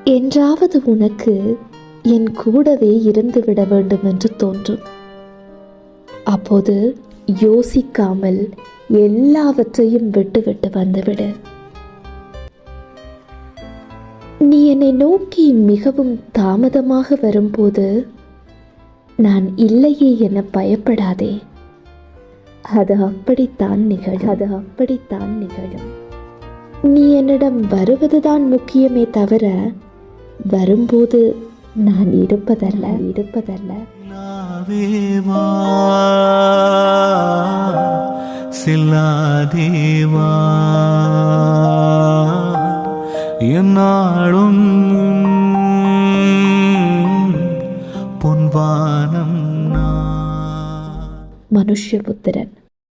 என்றாவது உனக்கு என் கூடவே இருந்துவிட வேண்டும் என்று தோன்றும். அப்போது யோசிக்காமல் எல்லாவற்றையும் விட்டுவிட்டு வந்துவிடு. நீ என்னை நோக்கி மிகவும் தாமதமாக வரும்போது நான் இல்லையே என பயப்படாதே. அது அப்படித்தான் நிகழும். நீ என்னிடம் வருவதுதான் முக்கியமே தவிர வரும்போது நான் இருப்பதல்ல. சில்லாதேவா என்னாலும் பொன்வானம் மனுஷ்யபுத்திரன்.